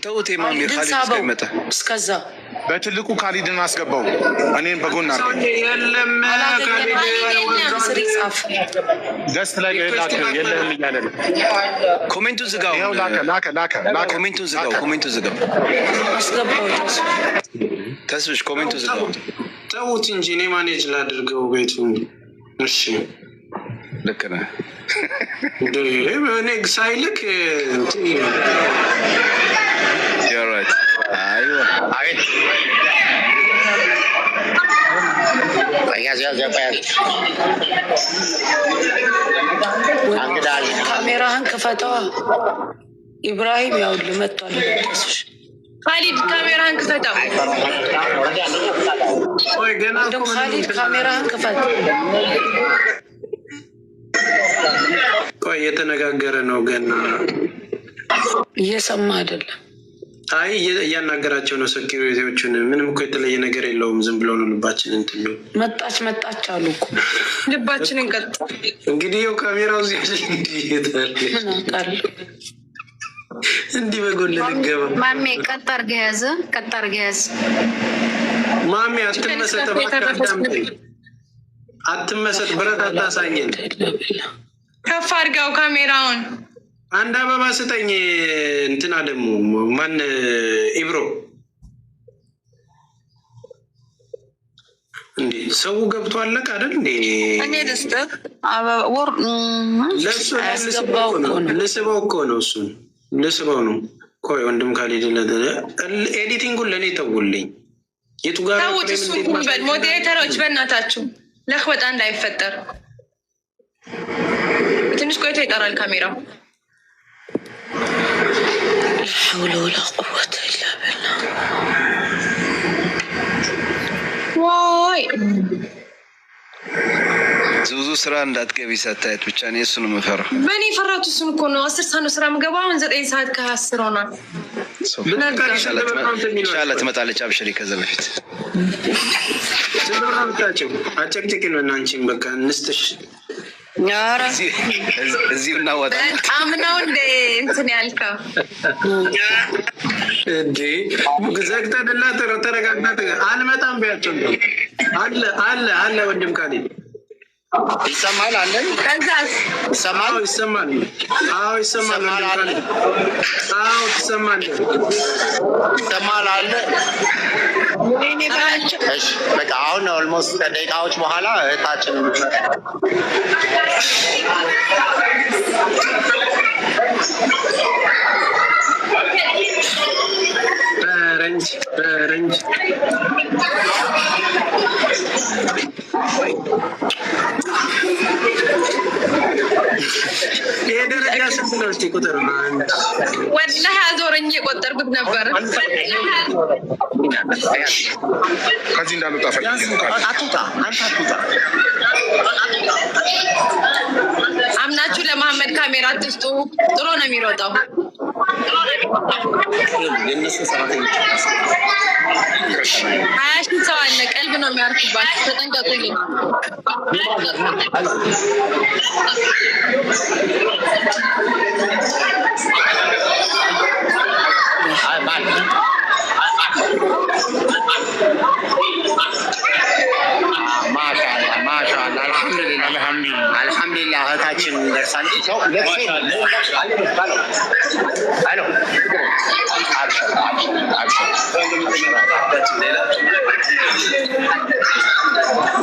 ተውት የማሚር ካሊድ እስከሚመጣ እስከዛ በትልቁ ካሊድን አስገባው። እኔም በጎን አድርገው። የለም ደስት ላይ የለህም እያለ ነው። ኮሜንቱን ዝጋው። ይኸው ላከ። ኮሜንቱን ዝጋው። አስገባው ተስብሽ ኮሜንቱን ዝጋው። ተውት እንጂ እኔ ማኔጅ ላድርገው ቤቱን። እሺ ልክ ነህ። እኔ ሳይልክ ካሜራህን ክፈተዋ። ኢብራሂም ያው ልመቷል። ካሊድ ካሜራህን ክፈተው። ካሊድ ካሜራህን ክፈት። ቆይ እየተነጋገረ ነው ገና እየሰማ አይደለም። አይ እያናገራቸው ነው ሴኩሪቲዎቹን። ምንም እኮ የተለየ ነገር የለውም። ዝም ብለው ነው ልባችን እንትን ነው። መጣች አሉ እኮ ልባችንን ቀጥ እንግዲህ ያው ካሜራው እዚህ እንዲህ በጎን ልገባ ማሜ ቀጥ አድርገህ ያዝ። ማሜ አትመሰጥ፣ ብረት አታሳየን። ከፍ አድርገው ካሜራውን። አንድ አበባ ስጠኝ። እንትና ደግሞ ማን ኢብሮ እንዴ ሰው ገብቶ አለቅ አይደል እንዴ? እኔ ልስጥህ ወር ለሱ ልስበው እኮ ነው። እሱን ልስበው ነው። ቆይ ወንድም ካሊድ ኤዲቲንጉን ለእኔ ተውልኝ። የቱ ጋር ተውት። እሱ በል ሞዴሬተሮች በእናታችሁ ለክበጣ እንዳይፈጠር። ትንሽ ቆይቶ ይጠራል ካሜራው። ሐውለ ወላ ቁወተ ኢላ ቢላህ። ዋይ ብዙ ስራ እንዳትገቢ ሳታየት ብቻ ነው እሱን የምፈራው። በእኔ ፈራቱ እሱን እኮ ነው። 10 ሰዓት ነው ስራ የምገባው። አሁን 9 ሰዓት ከ10 ሆኗል። ኢንሻላህ ትመጣለች። አብሽሪ። ከዛ በፊት ስለራምታቸው አጨቅጭቅ ነው እና አንቺን በቃ እንስትሽ እዚሁ እናወጣ። በጣም ነው እንደ እንትን ያልከው እንዴ ዘግተንላ ተረጋግናት። አልመጣም ቢያቸው አለ ወንድም ካሊድ ይሰማል አለ ይሰማል። ይሰማል አለ። እሺ በቃ አሁን ኦልሞስት ከደቂቃዎች በኋላ እህታችን በረንጅ የደረጃ ስንት ነው? እስኪ ቁጥር ወላሂ አዞረኝ የቆጠርኩት ነበር። ከዚህ እንዳልወጣ አትውጣ። አምናችሁ ለመሐመድ ካሜራ አትስጡ። ጥሩ ነው የሚሮጠው። ሀያ ሺህ ሰው አለ። ቀልብ ነው የሚያርፉባችሁ። ተጠንቀቁልኝ። ማሻአላህ አልሐምዱሊላህ እህታችን ደርሳለች።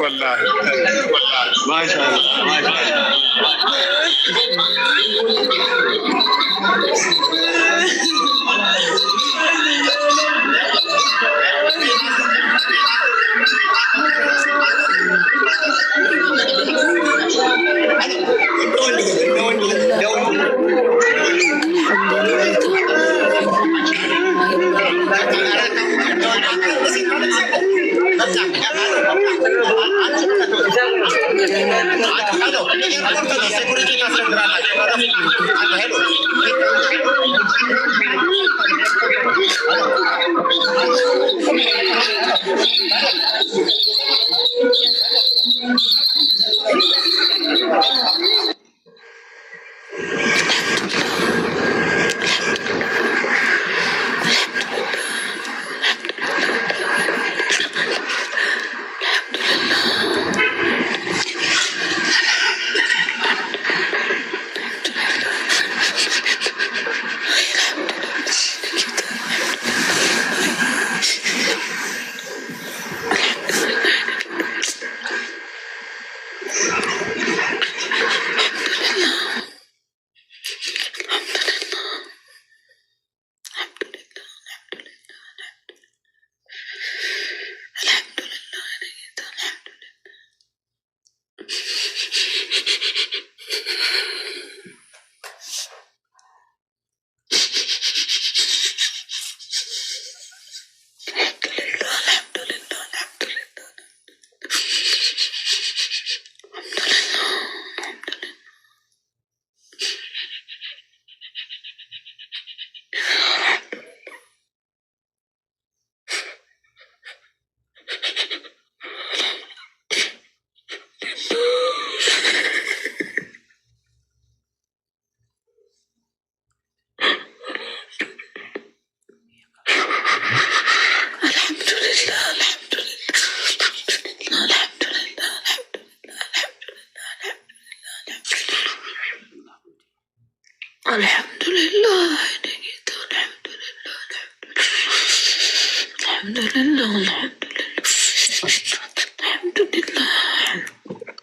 ወላሂ ማሻአላህ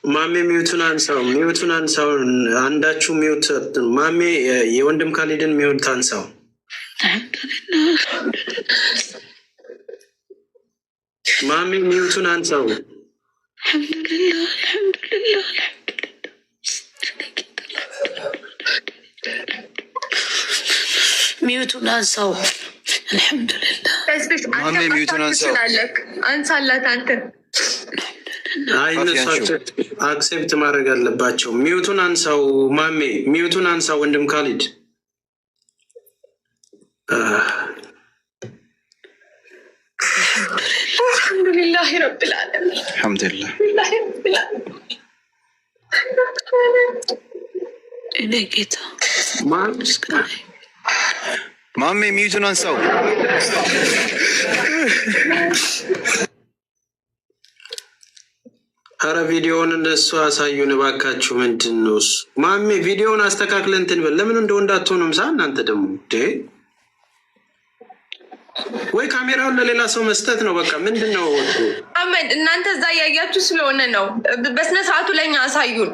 ማሜ ሚውቱን አንሳው አንዳችሁ ሚውት ማሜ የወንድም ካሊድን ሚውት አንሳው ማሜ ሚውቱን አንሳው ሚውቱን አንሳው አልሐምዱሊላህ ማሜ ሚውቱን አንሳው አንሳላት አንተ አይ እነሱ አክሴፕት ማድረግ አለባቸው ሚውቱን አንሳው ማሜ ሚውቱን አንሳው ወንድም ካሊድ አልሐምዱሊላህ ረብል ዓለሚን አልሐምዱሊላህ እኔ ጌታ ማሜ ሚውቱን አንሳው አረ ቪዲዮውን እንደሱ አሳዩን ባካችሁ ምንድነው ማሜ ቪዲዮውን አስተካክለን እንትን በል ለምን እንደው እንዳትሆንም እናንተ ደግሞ ወይ ካሜራውን ለሌላ ሰው መስጠት ነው በቃ ምንድነው አመድ እናንተ እዛ ያያችሁ ስለሆነ ነው በስነ ሰዓቱ ለኛ አሳዩን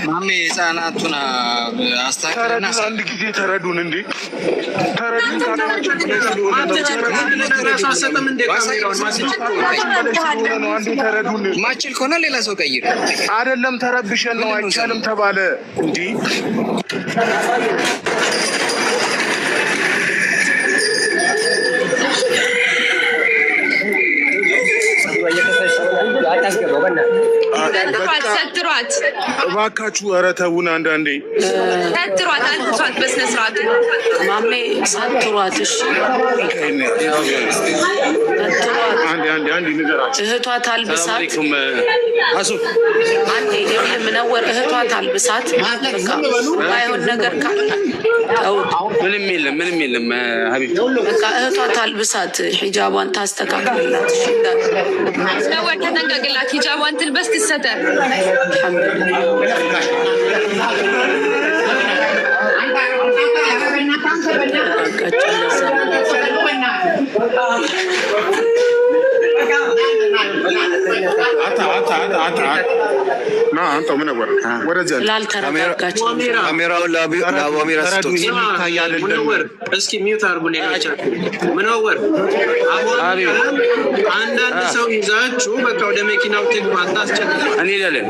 ማሜ ህፃናቱን አስተካክለና አንድ ጊዜ ተረዱን እንዴ ተረዱን ማችል ከሆነ ሌላ ሰው ቀይር አይደለም ተረብሸን ነው አይቻልም ተባለ እንዴ ሰትሯት እባካችሁ ኧረ ተውን አንዳንዴ ሰትሯት አንሷት በስነ ስርዓቱ ማሜ ሰትሯት እሺ አንድ ንገራችሁ እህቷ ታልብሳት አንዴ ምነወር እህቷ ታልብሳት ባይሆን ነገር ካለ ምንም የለም ሀቢብ በቃ እህቷ ታልብሳት ሒጃቧን ታስተካክልላት እሺ ነወር ተጠንቀቅላት ሂጃቧን ትልበስ ትሰተር አንተ ምን ወር ወረዘ ላልተረጋጋች ካሜራውን ለአቡአሚራ ስጡት እስኪ ሚውት አድርጉ ሌሎቻችሁ ምንወር አንዳንድ ሰው ይዛችሁ በቃ ወደ መኪናው ትግባ አታስቸግሩ እንሄዳለን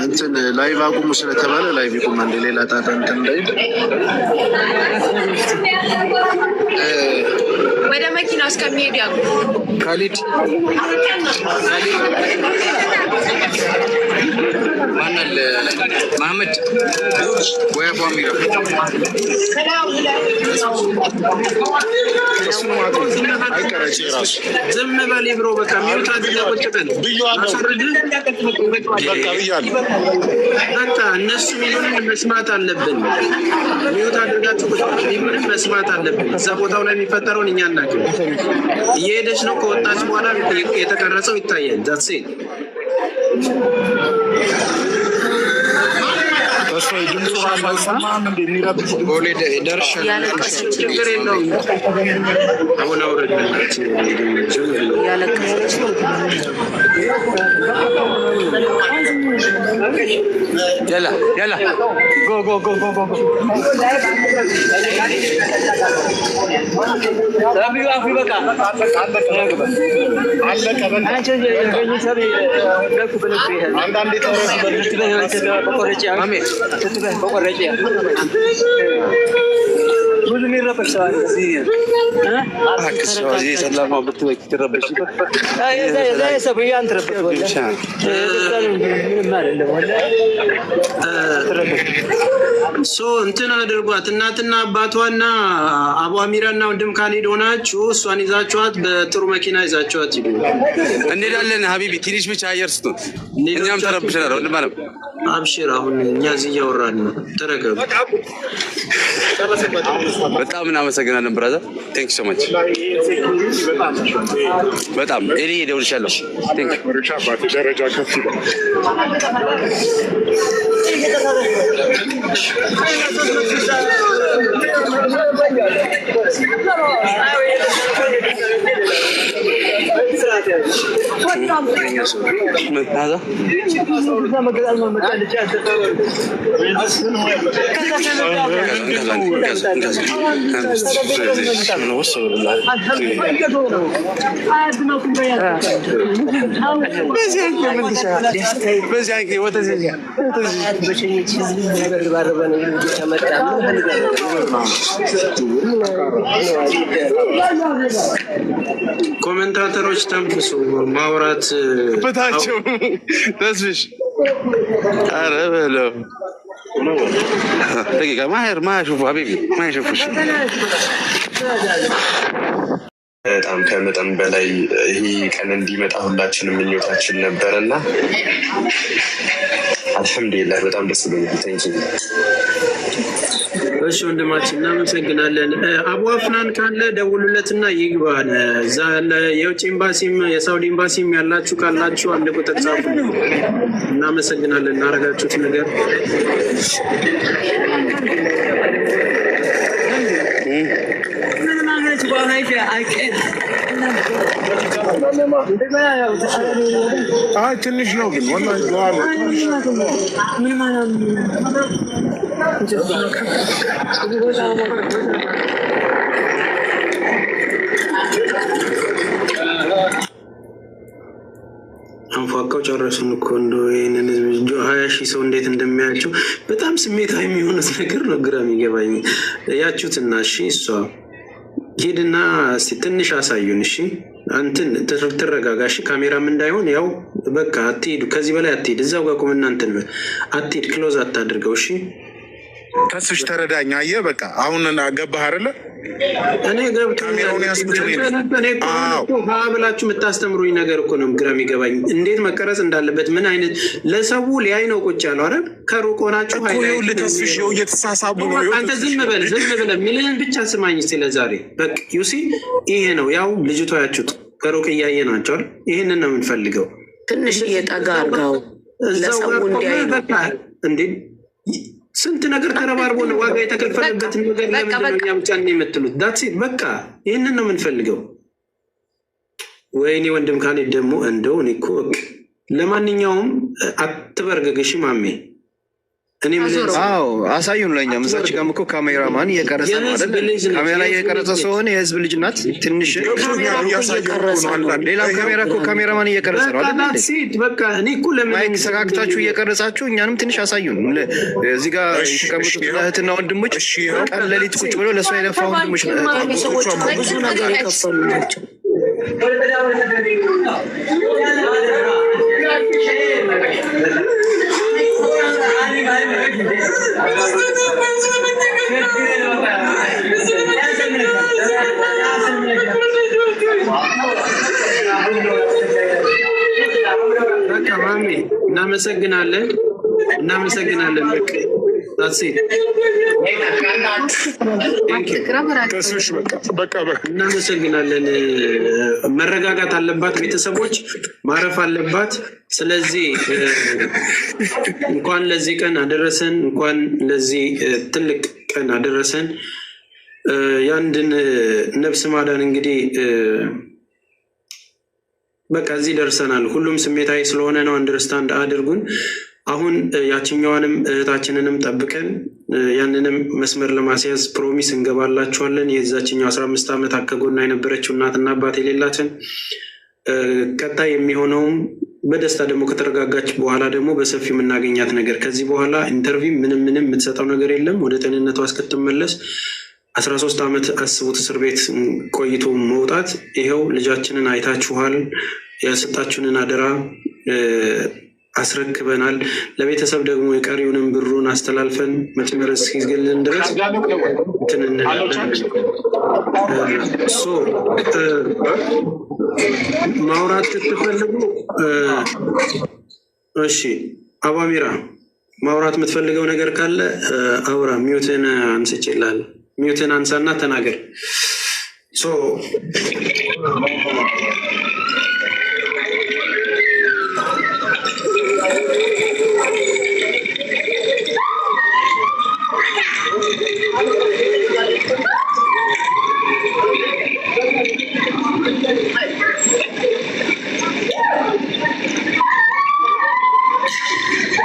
እንትን ላይቭ አቁሙ ስለተባለ ላይቭ ይቁም አንድ ሌላ ጣጣ እንትን እንዳይል ወደ መኪናው እስከሚሄድ ያቁ ካሊድ ማናል መሐመድ ወይ አቡአሚራ ዝም በል ብሮ በቃ ሚውት አድርገህ ቁጭ በል በቃ እነሱ ሚሉንን መስማት አለብን ሚውት አድርጋችሁ ቁጭ በል ሚሉንን መስማት አለብን እዛ ቦታው ላይ የሚፈጠረውን እኛ እናውቅም እየሄደች ነው ከወጣች በኋላ የተቀረጸው ይታያል ዛት ሴት ተስፋዬ ድምፁ አይሰማም እንደሚረብሽ ቦሌ ደርሻለሁ ችግር የለውም አሁን አውረድ ያለቀሰች يلا go ብዙ የሚረበሽ ሰው አለ እዚህ እዚህ ሰላማ ብትወይ ትረበሽ ሰው ያንተረበሽ ወላሂ ምንም አይደለም ወላሂ እንትን አድርጓት እናትና አባቷና አቡአሚራና ወንድም ካሊድ ሆናችሁ እሷን ይዛችኋት በጥሩ መኪና ይዛችኋት ይሉ እንሄዳለን ሀቢቢ ትንሽ ብቻ አየር ስጡን እኛም ተረብሸናል ወንድም አለም አብሽር አሁን እኛ እዚህ እያወራን ነው ተረጋጉ በጣም እናመሰግናለን ብራዘር። ቴንክ ዩ ሶ ማች። በጣም እኔ ደውልሻለሁ። ቴንክ ዩ ደረጃ ከፍ ይላል። ኮሜንታተሮች ተንፍሱ ማውራት በታቸው ተስፍሽ ኧረ በለው ደቂቃ ማሄር ማሹፉ ሀቢቢ ማይሹፉሽ በጣም ከመጠን በላይ ይሄ ቀን እንዲመጣ ሁላችንም ምኞታችን ነበርና አልሐምዱሊላህ በጣም ደስ ብሎኛል። ታንኪዩ። እሺ ወንድማችን እናመሰግናለን። አቡ አፍናን ካለ ደውሉለትና ይግባን። እዛ የውጭ ኤምባሲም የሳውዲ ኤምባሲም ያላችሁ ካላችሁ አንድ ቁጥር ጻፉ። እናመሰግናለን እናረጋችሁት ነገር ትንሽ ነው ግን አንፏቀው ጨረሱን እኮ እንደው ይሄንን 20,000 ሰው እንዴት እንደሚያያቸው በጣም ስሜታዊ የሚሆኑት ነገር ነው ግራ የሚገባኝ። ያችሁትና እሺ እሷ ሄድና እስቲ ትንሽ አሳዩን። እሺ አንተን ተረጋጋ። እሺ ካሜራም እንዳይሆን ያው በቃ አትሄዱ፣ ከዚህ በላይ አትሄድ። እዛው ጋር ቁምና እንትን አትሄድ፣ ክሎዝ አታድርገው። እሺ ተስፍሽ ተረዳኝ። አየህ በቃ አሁን ገባህ አይደለ? እኔ ገብቶኛል። ብላችሁ የምታስተምሩኝ ነገር እኮ ነው ግራ የሚገባኝ። እንዴት መቀረጽ እንዳለበት ምን አይነት ለሰው ሊያይ ነው ቁጭ ያለው። አረ ከሩቅ ሆናችሁ ተስፍሽ እየተሳሳቡ ነው። አንተ ዝም በል የሚልህን ብቻ ስማኝ። ስለዛሬ በቃ ዩሲ ይሄ ነው ያው ልጅቷ ያችሁት ከሩቅ እያየ ናቸዋል። ይህንን ነው የምንፈልገው። ትንሽ እየጠጋ አርጋው ለሰው እንዲያይ በቃ እንዴ ስንት ነገር ተረባርቦ ነው ዋጋ የተከፈለበትን ነገር ለምንድን ነው እኛ ብቻ የምትሉት? ዳትሴት በቃ ይህንን ነው የምንፈልገው። ወይኔ ወንድም ካሌ ደግሞ እንደው እኔ እኮ ለማንኛውም አትበርገገሽ ማሜ። እኔ አሳዩን ለእኛም እዛች ጋርም እኮ ካሜራማን እየቀረጸ ነው አይደል? ካሜራ ላይ እየቀረጸ ስለሆነ የህዝብ ልጅ ናት። ትንሽ ሌላው ካሜራ እኮ ካሜራማን እየቀረጸ ነው አይደል? በቃ እኔ እኮ ማይክ ሰካክታችሁ እየቀረጻችሁ እኛንም ትንሽ አሳዩን። እዚህ ጋር የተቀመጡት እህትና ወንድሞች ቀን ሌሊት ቁጭ ብለው ለእሷ የለፋ ወንድሞች ሰዎች ብዙ ነገር የከፈሉ ናቸው። እናመሰግናለን። እናመሰግናለን። መረጋጋት አለባት፣ ቤተሰቦች ማረፍ አለባት። ስለዚህ እንኳን ለዚህ ቀን አደረሰን፣ እንኳን ለዚህ ትልቅ ቀን አደረሰን። የአንድን ነፍስ ማዳን እንግዲህ በቃ እዚህ ደርሰናል። ሁሉም ስሜታዊ ስለሆነ ነው። አንደርስታንድ አድርጉን። አሁን ያችኛዋንም እህታችንንም ጠብቀን ያንንም መስመር ለማስያዝ ፕሮሚስ እንገባላችኋለን። የዛችኛው 15 ዓመት አከጎና የነበረችው እናትና አባት የሌላትን ቀጣይ የሚሆነውም በደስታ ደግሞ ከተረጋጋች በኋላ ደግሞ በሰፊው የምናገኛት ነገር ከዚህ በኋላ ኢንተርቪው ምንም የምትሰጠው ነገር የለም። ወደ ጤንነቷ እስክትመለስ 13 ዓመት አስቡት፣ እስር ቤት ቆይቶ መውጣት። ይኸው ልጃችንን አይታችኋል። ያሰጣችሁንን አደራ አስረክበናል። ለቤተሰብ ደግሞ የቀሪውንም ብሩን አስተላልፈን መስመር እስኪዝግልን ድረስ እንትን እንላለን። ማውራት ስትፈልጉ እሺ፣ አባሚራ ማውራት የምትፈልገው ነገር ካለ አውራ። ሚውትን አንስቼልሃል። ሚውትን አንሳና ተናገር።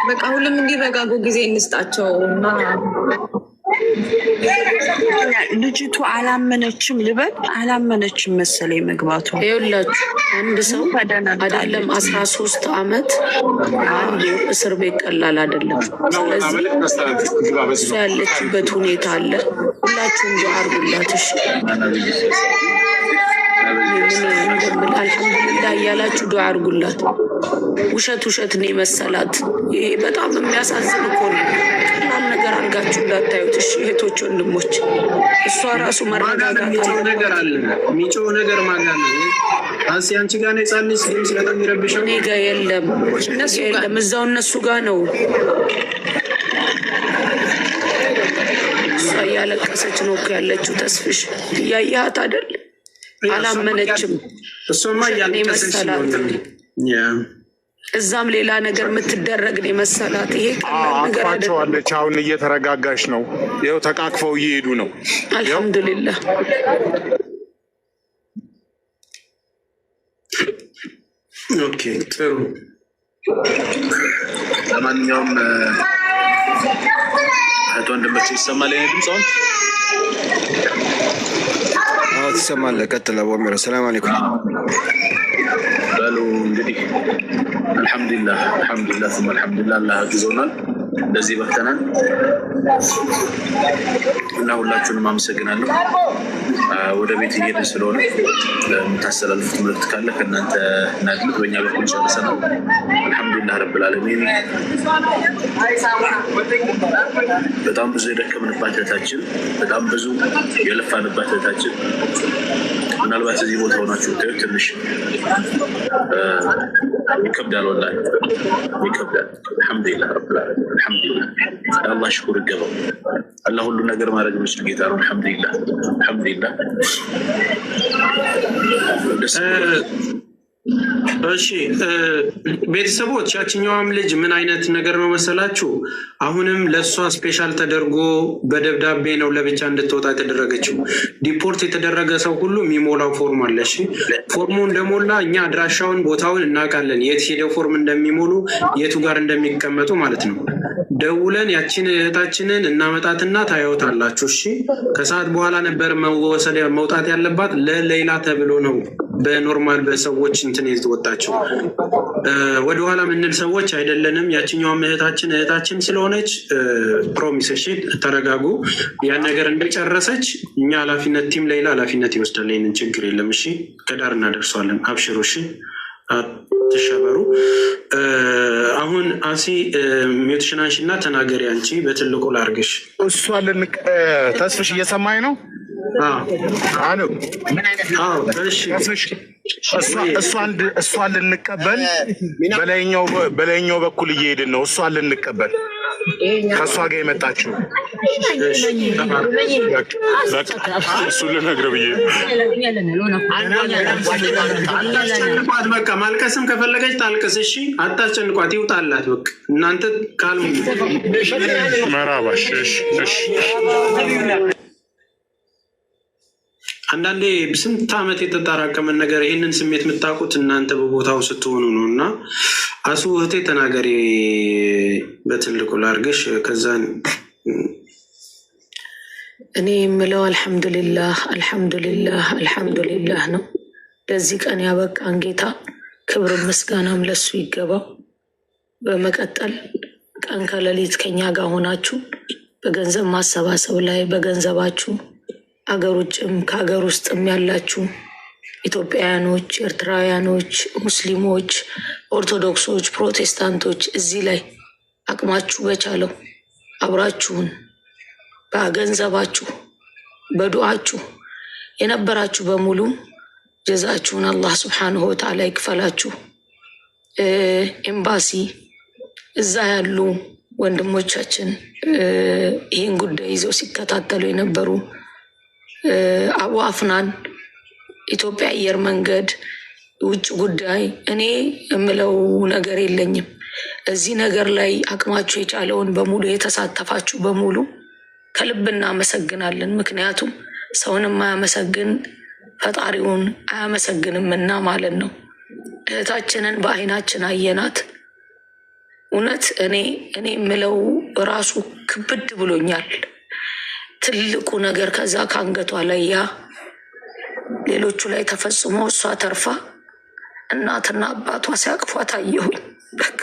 በቃ ሁሉም እንዲረጋጉ ጊዜ እንስጣቸው እና ልጅቱ አላመነችም ልበል አላመነችም መሰለኝ መግባቱ። ይኸውላችሁ አንድ ሰው አይደለም 13 ዓመት አንድ እስር ቤት ቀላል አይደለም። ስለዚህ እሷ ያለችበት ሁኔታ አለ። ሁላችሁም ዱዓ አድርጉላት። እሺ አልሐምዱሊላህ እያላችሁ ዱዓ አድርጉላት። ውሸት ነው የመሰላት። ይሄ በጣም የሚያሳዝን እኮ ነው። ቀላል ነገር አድርጋችሁ እንዳታዩት እሺ እህቶች ወንድሞች። እሷ ራሱ መረጋጋት ነገር አለ። የሚጮህ ነገር ማጋና አንቺ ጋር ነው ጻንስ ግን ስለጣም ይረብሻል። እኔ ጋር የለም እዛው እነሱ ጋር ነው። እሷ እያለቀሰች ነው እኮ ያለችው። ተስፍሽ እያየሃት አይደል? አላመነችም። እሱማ እያለቀሰች ነው። እዛም ሌላ ነገር የምትደረግ ነው መሰላት። ይሄ አቅፋቸዋለች። አሁን እየተረጋጋች ነው። ይኸው ተቃቅፈው እየሄዱ ነው። አልሐምዱሊላህ። ኦኬ ጥሩ። ለማንኛውም እህት ወንድሞች ይሰማል ይሄ ድምፅ አሁን? አዎ ትሰማለህ። ቀጥል አቡ አሚር። ሰላም አለይኩም በሉ እንግዲህ አልሐምዱሊላህ ثم አልሐምዱሊላህ አላህ አግዞናል፣ እንደዚህ በተናል እና ሁላችሁንም አመሰግናለሁ። ወደ ቤት እየሄድን ስለሆነ የምታስተላልፉት መልዕክት ካለ ከእናንተ እናድምጥ። በእኛ በኩል ጨርሰናል። አልሐምዱሊላህ ረብል ዓለሚን። በጣም ብዙ የደከምንባት እህታችን፣ በጣም ብዙ የለፋንባት እህታችን ምናልባት እዚህ ቦታ ሆናችሁ ብታዩት ትንሽ ይከብዳል፣ ወላሂ ይከብዳል። አልሐምዱሊላህ ረብል ዓለሚን። አልሐምዱሊላህ አላህ ሽኩር ይገባው። አላህ ሁሉ ነገር ማድረግ የሚችል ጌታ ነው። አልሐምዱሊላህ አልሐምዱሊላህ። እሺ ቤተሰቦች፣ ያችኛዋም ልጅ ምን አይነት ነገር ነው መሰላችሁ? አሁንም ለእሷ ስፔሻል ተደርጎ በደብዳቤ ነው ለብቻ እንድትወጣ የተደረገችው። ዲፖርት የተደረገ ሰው ሁሉ የሚሞላው ፎርም አለ። እሺ ፎርሙ እንደሞላ እኛ አድራሻውን ቦታውን እናውቃለን፣ የት ሄደው ፎርም እንደሚሞሉ የቱ ጋር እንደሚቀመጡ ማለት ነው። ደውለን ያችን እህታችንን እናመጣትና ታዩታላችሁ። እሺ ከሰዓት በኋላ ነበር መውጣት ያለባት፣ ለሌላ ተብሎ ነው በኖርማል በሰዎች እንትን የተወጣችው። ወደኋላ ምንል ሰዎች አይደለንም። ያችኛውም እህታችን ስለሆነች ፕሮሚስ። እሺ ተረጋጉ። ያን ነገር እንደጨረሰች እኛ ኃላፊነት ቲም ሌላ ኃላፊነት ይወስዳል። ይህንን ችግር የለም። እሺ ከዳር እናደርሰዋለን። አብሽሩ። እሺ አትሸበሩ። አሁን አሲ ሚውትሽን አንሺ እና ተናገሪ። አንቺ በትልቁ ላርግሽ። እሷ ተስፍሽ እየሰማኝ ነው? እሷን ልንቀበል በላይኛው በኩል እየሄድን ነው። እሷን ልንቀበል ከእሷ ጋር የመጣችው እሱን ልነግርህ ብዬ አታስጨንቋት። በቃ ማልቀስም ከፈለገች ታልቅስ። እሺ አታስጨንቋት፣ ይውጣላት። በቃ እናንተ ካልሙ መራባሽ። አንዳንዴ ስንት ዓመት የተጠራቀመን ነገር ይህንን ስሜት የምታውቁት እናንተ በቦታው ስትሆኑ ነው። እና አሱ እህቴ ተናገሪ፣ በትልቁ ላርግሽ። ከዛን እኔ የምለው አልሐምዱሊላህ ነው። ለዚህ ቀን ያበቃን ጌታ ክብር ምስጋናም ለሱ ይገባው። በመቀጠል ቀን ከሌሊት ከኛ ጋር ሆናችሁ በገንዘብ ማሰባሰብ ላይ በገንዘባችሁ አገር ውጭም ከሀገር ውስጥም ያላችሁ ኢትዮጵያውያኖች፣ ኤርትራውያኖች፣ ሙስሊሞች፣ ኦርቶዶክሶች፣ ፕሮቴስታንቶች እዚህ ላይ አቅማችሁ በቻለው አብራችሁን በገንዘባችሁ በዱዓችሁ የነበራችሁ በሙሉ ጀዛችሁን አላህ ሱብሓነሁ ወተዓላ ይክፈላችሁ። ኤምባሲ እዛ ያሉ ወንድሞቻችን ይህን ጉዳይ ይዘው ሲከታተሉ የነበሩ አቡ አፍናን፣ ኢትዮጵያ አየር መንገድ፣ ውጭ ጉዳይ፣ እኔ የምለው ነገር የለኝም። እዚህ ነገር ላይ አቅማችሁ የቻለውን በሙሉ የተሳተፋችሁ በሙሉ ከልብ እናመሰግናለን። ምክንያቱም ሰውን የማያመሰግን ፈጣሪውን አያመሰግንምና ማለት ነው። እህታችንን በአይናችን አየናት። እውነት እኔ የምለው ራሱ ክብድ ብሎኛል። ትልቁ ነገር ከዛ ከአንገቷ ላይ ያ ሌሎቹ ላይ ተፈጽሞ እሷ ተርፋ እናትና አባቷ ሲያቅፏት አየሁኝ። በቃ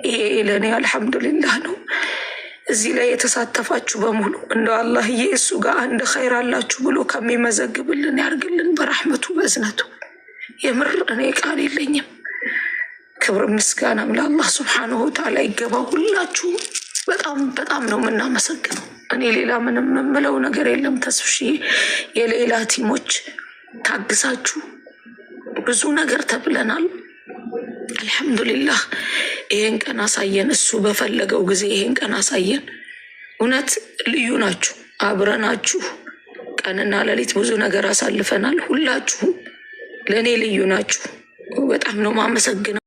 ይሄ ለእኔ አልሐምዱሊላህ ነው። እዚህ ላይ የተሳተፋችሁ በሙሉ እንደው አላህዬ እሱ ጋር አንድ ኸይር አላችሁ ብሎ ከሚመዘግብልን ያርግልን በረሕመቱ በእዝነቱ። የምር እኔ ቃል የለኝም። ክብር ምስጋናም ለአላህ ሱብሓነሁ ወተዓላ ይገባው። ሁላችሁ በጣም ነው የምናመሰግነው። እኔ ሌላ ምንም የምለው ነገር የለም። ተስፍሺ የሌላ ቲሞች ታግሳችሁ ብዙ ነገር ተብለናል። አልሐምዱሊላህ ይሄን ቀን አሳየን። እሱ በፈለገው ጊዜ ይሄን ቀን አሳየን። እውነት ልዩ ናችሁ። አብረናችሁ ቀንና ሌሊት ብዙ ነገር አሳልፈናል። ሁላችሁም ለእኔ ልዩ ናችሁ። በጣም ነው ማመሰግነው።